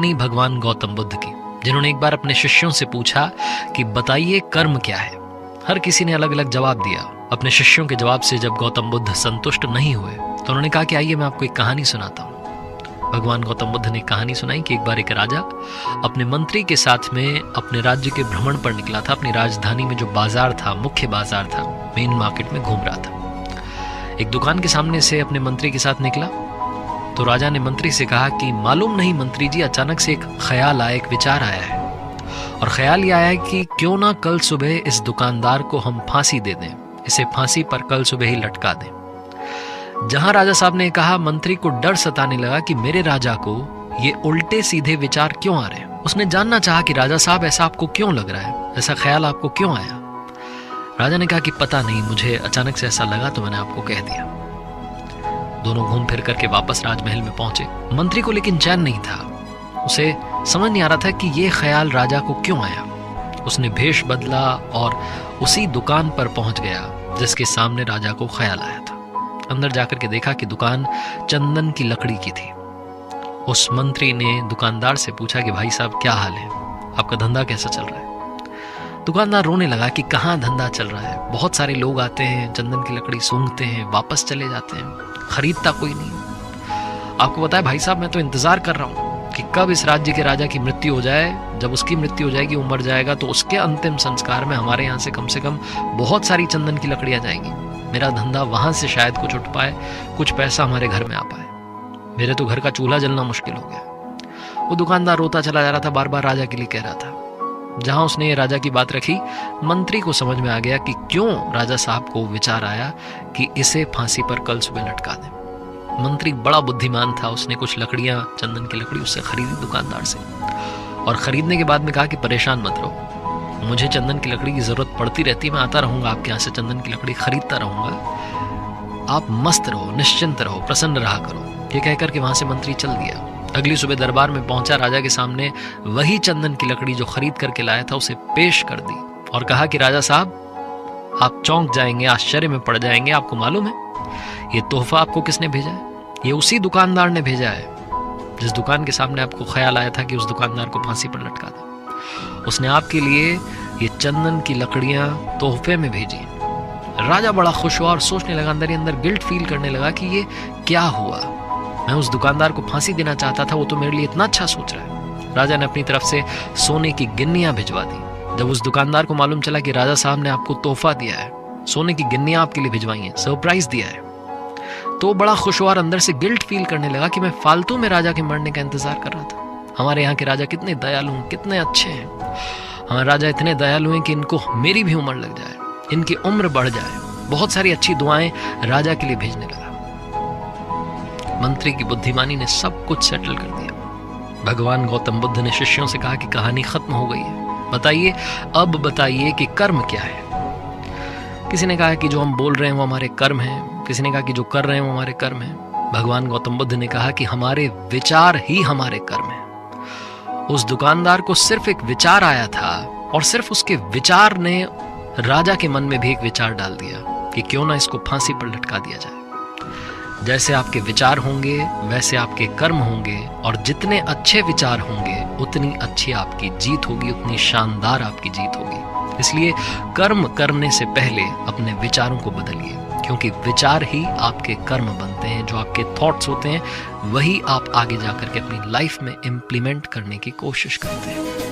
टिप्पणी भगवान गौतम बुद्ध की, जिन्होंने एक बार अपने शिष्यों से पूछा कि बताइए कर्म क्या है। हर किसी ने अलग अलग जवाब दिया। अपने शिष्यों के जवाब से जब गौतम बुद्ध संतुष्ट नहीं हुए तो उन्होंने कहा कि आइए मैं आपको एक कहानी सुनाता हूँ। भगवान गौतम बुद्ध ने कहानी सुनाई कि एक बार एक राजा अपने मंत्री के साथ में अपने राज्य के भ्रमण पर निकला था। अपनी राजधानी में जो बाजार था, मुख्य बाजार था, मेन मार्केट में घूम रहा था। एक दुकान के सामने से अपने मंत्री के साथ निकला तो राजा ने मंत्री से कहा कि मालूम नहीं मंत्री जी, अचानक से एक ख्याल आया, एक विचार आया है, और ख्याल ये आया है कि क्यों ना कल सुबह इस दुकानदार को हम फांसी दे दें, इसे फांसी पर कल सुबह ही लटका दें। जहां राजा साहब ने कहा, मंत्री को डर सताने लगा कि मेरे राजा को ये उल्टे सीधे विचार क्यों आ रहे हैं। उसने जानना चाहा कि राजा साहब ऐसा आपको क्यों लग रहा है, ऐसा ख्याल आपको क्यों आया। राजा ने कहा कि पता नहीं, मुझे अचानक से ऐसा लगा तो मैंने आपको कह दिया। दोनों घूम फिर करके वापस राजमहल में पहुंचे। मंत्री को लेकिन चैन नहीं था। उसे समझ नहीं आ रहा था कि ये ख्याल राजा को क्यों आया। उसने भेष बदला और उसी दुकान पर पहुंच गया जिसके सामने राजा को ख्याल आया था। अंदर जाकर के देखा कि दुकान चंदन की लकड़ी की थी। उस मंत्री ने दुकानदार से पूछा कि भाई साहब क्या हाल है, आपका धंधा कैसा चल रहा है। दुकानदार रोने लगा कि कहाँ धंधा चल रहा है, बहुत सारे लोग आते हैं, चंदन की लकड़ी सूंघते हैं, वापस चले जाते हैं, खरीदता कोई नहीं। आपको पता है भाई साहब, मैं तो इंतजार कर रहा हूँ कि कब इस राज्य के राजा की मृत्यु हो जाए। जब उसकी मृत्यु हो जाएगी, वो मर जाएगा, तो उसके अंतिम संस्कार में हमारे यहाँ से कम बहुत सारी चंदन की लकड़ियाँ जाएंगी। मेरा धंधा वहां से शायद कुछ उठ पाए, कुछ पैसा हमारे घर में आ पाए। मेरे तो घर का चूल्हा जलना मुश्किल हो गया। वो दुकानदार रोता चला जा रहा था, बार बार राजा के लिए कह रहा था। जहां उसने ये राजा की बात रखी, मंत्री को समझ में आ गया कि क्यों राजा साहब को विचार आया कि इसे फांसी पर कल सुबह लटका दें। मंत्री बड़ा बुद्धिमान था। उसने कुछ लकड़ियां, चंदन की लकड़ी उससे खरीदी दुकानदार से, और खरीदने के बाद में कहा कि परेशान मत रहो, मुझे चंदन की लकड़ी की जरूरत पड़ती रहती, मैं आता रहूंगा आपके यहाँ से चंदन की लकड़ी खरीदता रहूंगा, आप मस्त रहो, निश्चिंत रहो, प्रसन्न रहा करो। ये कहकर के वहां से मंत्री चल दिया। अगली सुबह दरबार में पहुंचा, राजा के सामने वही चंदन की लकड़ी जो खरीद करके लाया था उसे पेश कर दी और कहा कि राजा साहब, आप चौंक जाएंगे, आश्चर्य में पड़ जाएंगे। आपको मालूम है ये तोहफा आपको किसने भेजा है? ये उसी दुकानदार ने भेजा है जिस दुकान के सामने आपको ख्याल आया था कि उस दुकानदार को फांसी पर लटका दे। उसने आपके लिए ये चंदन की लकड़ियां तोहफे में भेजी। राजा बड़ा खुश हुआ और सोचने लगा, अंदर ही अंदर गिल्ट फील करने लगा कि ये क्या हुआ। मैं उस दुकानदार को फांसी देना चाहता था, वो तो मेरे लिए इतना अच्छा सोच रहा है। राजा ने अपनी तरफ से सोने की गिन्नियां भिजवा दी। जब उस दुकानदार को मालूम चला कि राजा साहब ने आपको तोहफा दिया है, सोने की गिन्नियां आपके लिए भिजवाई हैं, सरप्राइज दिया है, तो बड़ा खुश हुआ और अंदर से गिल्ट फील करने लगा कि मैं फालतू में राजा के मरने का इंतजार कर रहा था। हमारे यहाँ के राजा कितने दयालु हैं, कितने अच्छे हैं। हमारे राजा इतने दयालु हैं कि इनको मेरी भी उम्र लग जाए, इनकी उम्र बढ़ जाए। बहुत सारी अच्छी दुआएं राजा के लिए भेजने लगा। मंत्री की बुद्धिमानी ने सब कुछ सेटल कर दिया। भगवान गौतम बुद्ध ने शिष्यों से कहा कि कहानी खत्म हो गई है, बताइए अब बताइए कि कर्म क्या है। किसी ने कहा कि जो हम बोल रहे हैं वो हमारे कर्म हैं, किसी ने कहा कि जो कर रहे हैं वो हमारे कर्म हैं। भगवान गौतम बुद्ध ने कहा कि हमारे विचार ही हमारे कर्म हैं। उस दुकानदार को सिर्फ एक विचार आया था और सिर्फ उसके विचार ने राजा के मन में भी एक विचार डाल दिया कि क्यों ना इसको फांसी पर लटका दिया जाए। जैसे आपके विचार होंगे वैसे आपके कर्म होंगे, और जितने अच्छे विचार होंगे उतनी अच्छी आपकी जीत होगी, उतनी शानदार आपकी जीत होगी। इसलिए कर्म करने से पहले अपने विचारों को बदलिए, क्योंकि विचार ही आपके कर्म बनते हैं। जो आपके थॉट्स होते हैं वही आप आगे जाकर के अपनी लाइफ में इम्प्लीमेंट करने की कोशिश करते हैं।